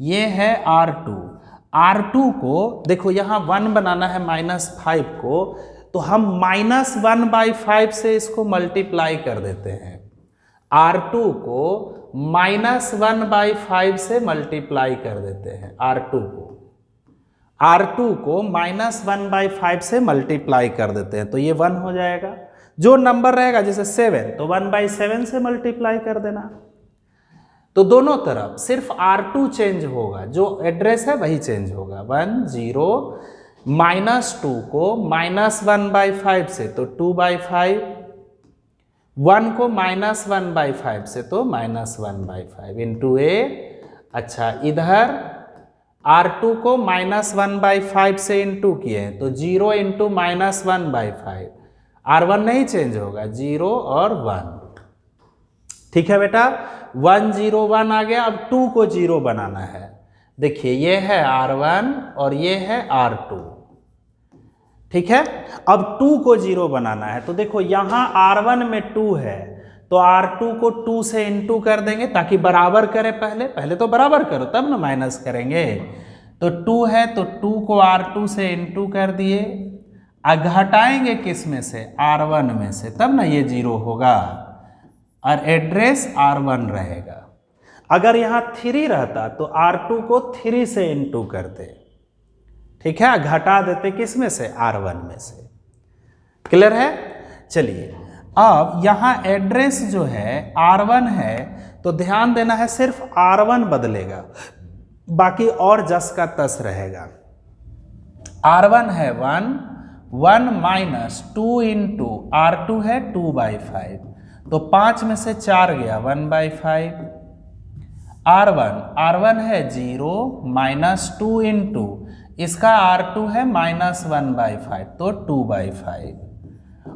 ये है R2। R2 को देखो यहाँ 1 बनाना है -5 को, तो हम -1/5 से इसको मल्टीप्लाई कर देते हैं। R2 को -1/5 से मल्टीप्लाई कर देते हैं। R2 को -1/5 से मल्टीप्लाई कर देते हैं तो ये 1 हो जाएगा। जो नंबर रहेगा जैसे 7 तो 1/7 से मल्टीप्लाई कर देना। तो दोनों तरफ सिर्फ R2 चेंज होगा, जो एड्रेस है वही चेंज होगा। 1 0 -2 को -1/5 से तो 2/5, 1 को -1/5 से तो -1/5 इंटू ए। अच्छा इधर R2 को -1/5 से इंटू किए तो 0 इंटू -1/5, R1 नहीं चेंज होगा, 0 और 1। ठीक है बेटा, 1 0 1 आ गया। अब 2 को 0 बनाना है। देखिए ये है R1 और ये है R2। ठीक है, अब 2 को 0 बनाना है तो देखो यहां R1 में 2 है तो R2 को 2 से इंटू कर देंगे ताकि बराबर करे। पहले तो बराबर करो तब ना माइनस करेंगे। तो 2 है तो 2 को R2 से इंटू कर दिए, घटाएंगे किस में से, R1 में से, तब ना ये 0 होगा और एड्रेस R1 रहेगा। अगर यहाँ 3 रहता तो R2 को 3 से इंटू करते। ठीक है, घटा देते किस में से, R1 में से। क्लियर है? चलिए अब यहाँ एड्रेस जो है R1 है तो ध्यान देना है सिर्फ R1 बदलेगा, बाकी और जस का तस रहेगा। R1 है 1 माइनस 2 इंटू R2 है 2/5 तो 5 में से 4 गया 1/5। R1 है 0 माइनस 2 इंटू इसका R2 है -1/5 तो 2/5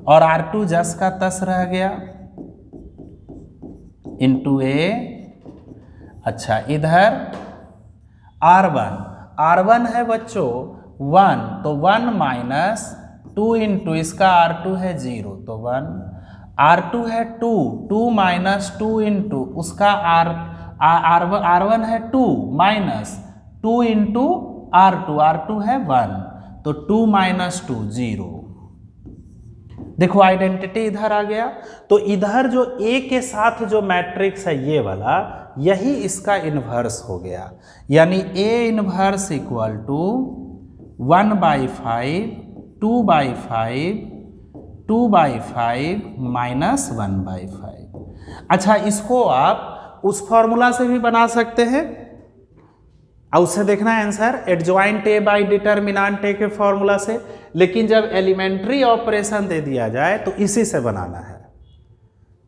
और R2 जस का तस रह गया इंटू ए। अच्छा इधर R1 है बच्चों 1 तो 1 माइनस 2 इंटू इसका R2 है 0 तो 1। R2 है 2 माइनस 2 इंटू उसका R1 है 2 माइनस 2 इंटू R2 है 1 तो 2 माइनस 2 0। देखो आइडेंटिटी इधर आ गया। तो इधर जो A के साथ जो मैट्रिक्स है ये वाला, यही इसका इन्वर्स हो गया। यानी A inverse equal to 1/5 2/5 2/5 minus 1/5। अच्छा इसको आप उस फॉर्मूला से भी बना सकते हैं और उससे देखना है answer adjoint A by determinant A के फॉर्मूला से। लेकिन जब एलिमेंट्री ऑपरेशन दे दिया जाए तो इसी से बनाना है।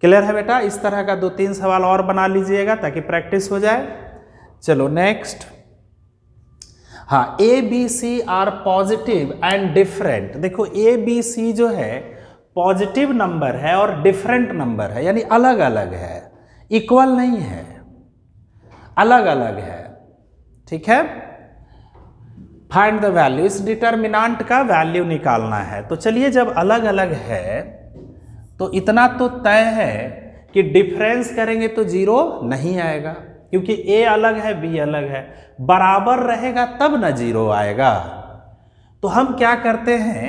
क्लियर है बेटा? इस तरह का 2-3 सवाल और बना लीजिएगा ताकि प्रैक्टिस हो जाए। चलो नेक्स्ट। हाँ, A B C are positive and different. देखो ए बी सी जो है पॉजिटिव नंबर है और डिफरेंट नंबर है, यानी अलग अलग है, इक्वल नहीं है, अलग अलग है। ठीक है, फाइंड द वैल्यू। इस डिटर्मिनेंट का वैल्यू निकालना है। तो चलिए जब अलग अलग है तो इतना तो तय है कि डिफरेंस करेंगे तो 0 नहीं आएगा, क्योंकि A अलग है B अलग है। बराबर रहेगा तब ना 0 आएगा। तो हम क्या करते हैं,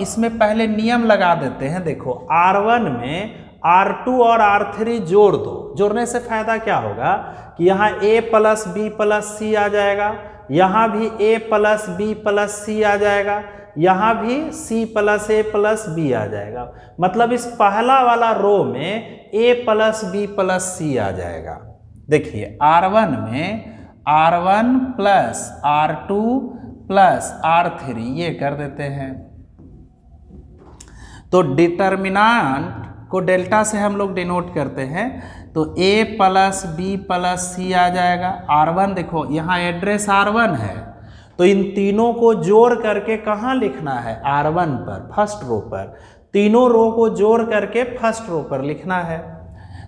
इसमें पहले नियम लगा देते हैं। देखो R1 में R2 और R3 जोड़ दो। जोड़ने से फायदा क्या होगा कि यहाँ A plus B plus C आ जाएगा, यहाँ भी A plus B plus C आ जाएगा, यहाँ भी C plus A plus B आ जाएगा। मतलब इस पहला वाला रो में A plus B plus C आ जाएगा। देखिए R1 में R1 plus R2 plus R3 ये कर देते हैं। तो डिटर्मिनेंट को डेल्टा से हम लोग डिनोट करते हैं। तो A plus B plus C आ जाएगा। R1 देखो यहाँ एड्रेस R1 है तो इन तीनों को जोड़ करके कहाँ लिखना है, R1 पर, फर्स्ट रो पर। तीनों रो को जोड़ करके फर्स्ट रो पर लिखना है।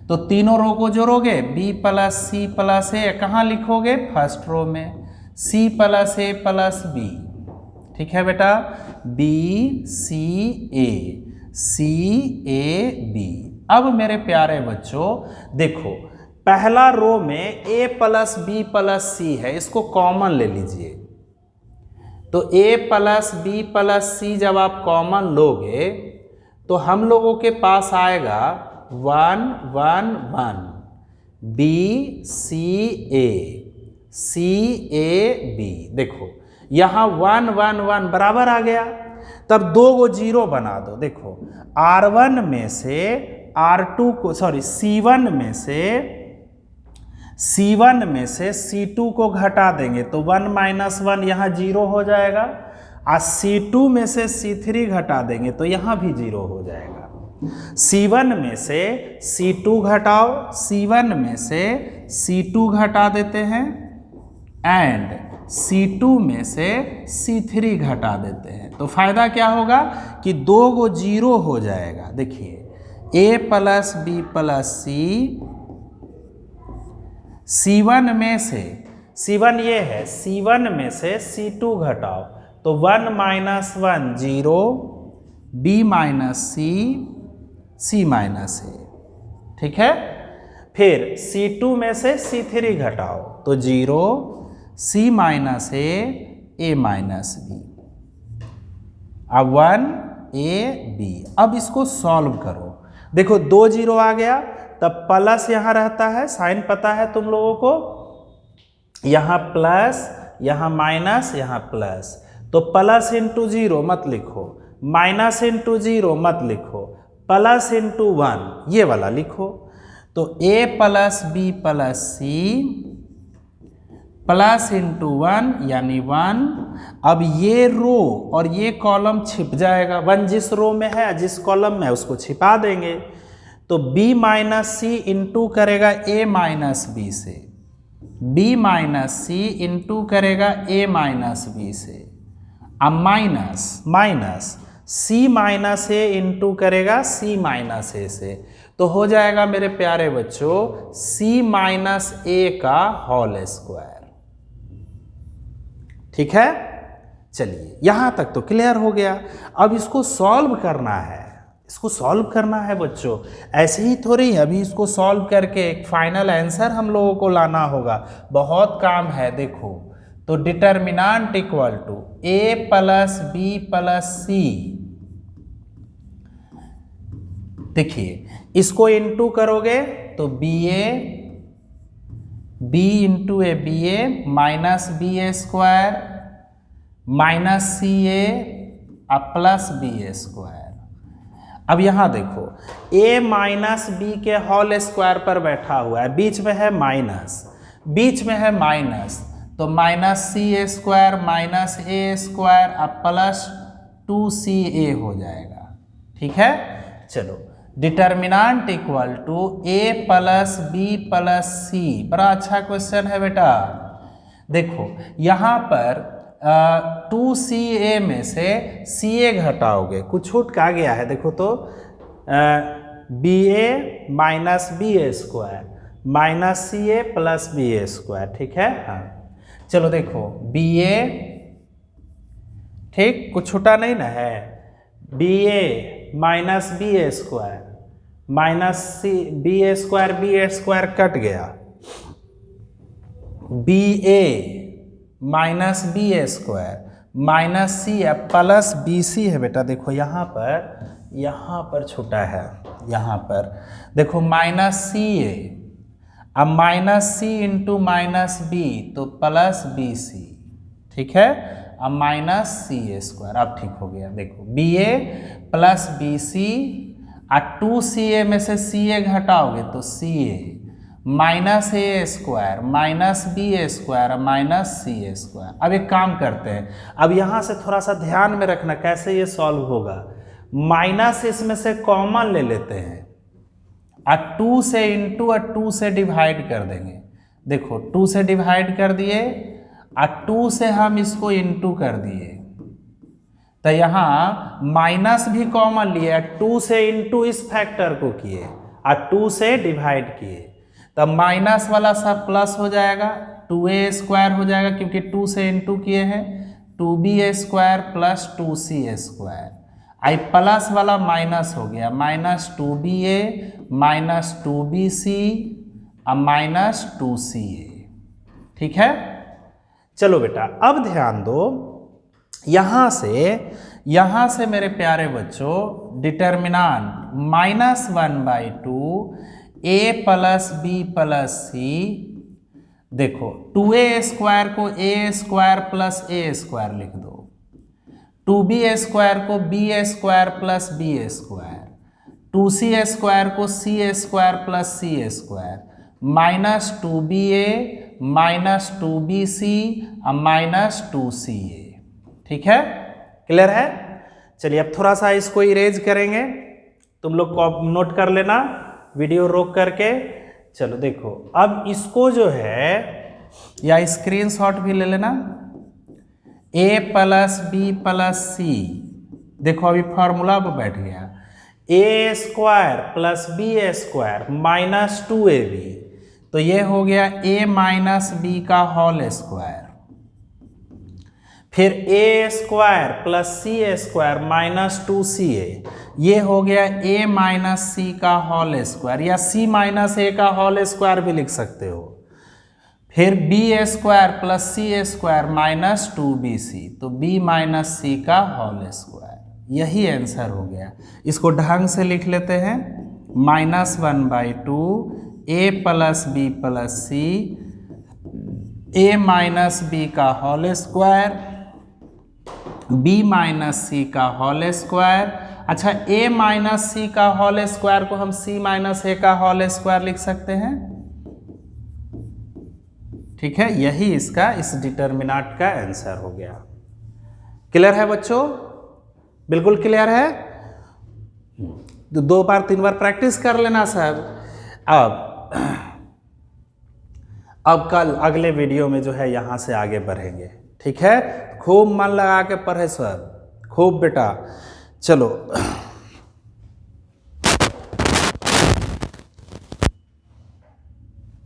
तो तीनों रो को जोड़ोगे B plus C plus A कहाँ लिखोगे, फर्स्ट रो में। C plus A plus B। ठीक है बेटा, B C A C A B। अब मेरे प्यारे बच्चों देखो पहला रो में A plus B plus C है, इसको कॉमन ले लीजिए। तो A plus B plus C जब आप कॉमन लोगे तो हम लोगों के पास आएगा 1 1 1। B C A, C A B. देखो यहाँ 1 1 1 बराबर आ गया, तब 2 को 0 बना दो। देखो R1 में से R2 को, सॉरी C1 में से C2 को घटा देंगे तो 1 - 1 यहाँ 0 हो जाएगा, और C2 में से C3 घटा देंगे तो यहाँ भी 0 हो जाएगा। C1 में से C2 घटाओ, C1 में से C2 घटा देते हैं, एंड C2 में से C3 घटा देते हैं, तो फायदा क्या होगा कि 2 को 0 हो जाएगा। देखिए A plus B plus C, C1 में से, C1 ये है, C1 में से C2 घटाओ तो 1 - 1 0, B minus C, C minus A, ठीक है। फिर C2 में से C3 घटाओ तो 0, C minus A minus B, अब 1 A B। अब इसको सॉल्व करो। देखो 2 0 आ गया, तब प्लस यहाँ रहता है, साइन पता है तुम लोगों को, यहाँ प्लस, यहाँ माइनस, यहाँ प्लस, तो प्लस इंटू 0 मत लिखो, माइनस इंटू 0 मत लिखो, प्लस इंटू 1 ये वाला लिखो। तो A plus B plus C plus into 1 यानी 1। अब ये रो और ये कॉलम छिप जाएगा, 1 जिस रो में है, जिस कॉलम में है उसको छिपा देंगे, तो B माइनस C इंटू करेगा A माइनस B से, B माइनस C इंटू करेगा A माइनस B से, अब minus minus C minus A into करेगा C माइनस A से, तो हो जाएगा मेरे प्यारे बच्चों C माइनस A का होल स्क्वायर। ठीक है, चलिए यहां तक तो क्लियर हो गया। अब इसको सॉल्व करना है, इसको सॉल्व करना है बच्चों, ऐसे ही थोड़ी अभी इसको सॉल्व करके एक फाइनल आंसर हम लोगों को लाना होगा, बहुत काम है। देखो तो determinant equal to A plus B plus C, देखिए इसको इंटू करोगे तो B into A BA minus BA square minus CA plus BA square. अब यहां देखो A माइनस B के होल स्क्वायर पर बैठा हुआ है, बीच में है माइनस, बीच में है माइनस, तो minus CA square minus A square plus 2CA हो जाएगा। ठीक है, चलो determinant equal to A plus B plus C, बड़ा अच्छा क्वेश्चन है बेटा। देखो यहाँ पर 2CA में से CA घटाओगे, कुछ छूट का गया है, देखो तो BA minus BA square minus CA plus BA square, ठीक है। हाँ चलो देखो BA, ठीक कुछ छूटा नहीं ना है, BA minus BA square minus BA square cut गया, BA minus BA square minus C plus BC है बेटा। देखो यहाँ पर छूटा है, यहाँ पर देखो माइनस CA, अब minus C into minus B तो प्लस BC, ठीक है, अब माइनस CA स्क्वायर, अब ठीक हो गया। देखो BA प्लस BC, 2CA में से CA घटाओगे तो CA minus A square minus BA square minus CA square. अब एक काम करते हैं, अब यहाँ से थोड़ा सा ध्यान में रखना कैसे ये सॉल्व होगा। माइनस इसमें से कॉमन ले लेते हैं, 2 से इंटू 2 से डिवाइड कर देंगे। देखो 2 से डिवाइड कर दिए, 2 से हम इसको इंटू कर दिए, तो यहाँ माइनस भी कॉमन लिए, 2 से इंटू इस फैक्टर को किए और 2 से डिवाइड किए, तब माइनस वाला सब प्लस हो जाएगा, 2A स्क्वायर हो जाएगा क्योंकि 2 से इंटू किए हैं, 2BA square plus 2CA square, आई प्लस वाला माइनस हो गया, minus 2BA minus 2BC minus 2CA। ठीक है, चलो बेटा अब ध्यान दो, यहाँ से मेरे प्यारे बच्चों determinant -1/2 A plus B plus C, देखो 2a स्क्वायर को A square plus A square लिख दो, 2b स्क्वायर को B square plus B square, 2c square को C square plus C square, minus 2ba minus 2bc और माइनस 2ca। ठीक है, क्लियर है? चलिए अब थोड़ा सा इसको इरेज करेंगे, तुम लोग नोट कर लेना वीडियो रोक करके। चलो देखो, अब इसको जो है या स्क्रीनशॉट भी ले लेना, a plus B plus C, देखो अभी फॉर्मूला पर बैठ गया, a square plus B square minus 2ab, तो ये हो गया a माइनस बी का होल स्क्वायर, फिर a square plus C square minus 2ca, ये हो गया a माइनस सी का होल स्क्वायर, या c माइनस a का होल स्क्वायर भी लिख सकते हो, फिर b square plus C square minus 2bc, तो b माइनस सी का होल स्क्वायर, यही आंसर हो गया। इसको ढंग से लिख लेते हैं, -1/2 a plus B plus C, a minus B का whole square, b minus C का होल स्क्वायर। अच्छा, a माइनस सी का होल स्क्वायर को हम c माइनस a का होल स्क्वायर लिख सकते हैं। ठीक है, यही इसका इस डिटर्मिनेंट का आंसर हो गया। क्लियर है बच्चों? बिल्कुल क्लियर है। तो 2 बार 3 बार प्रैक्टिस कर लेना सब। अब कल अगले वीडियो में जो है यहाँ से आगे बढ़ेंगे। ठीक है, खूब मन लगा के पढ़े सर, खूब बेटा। चलो।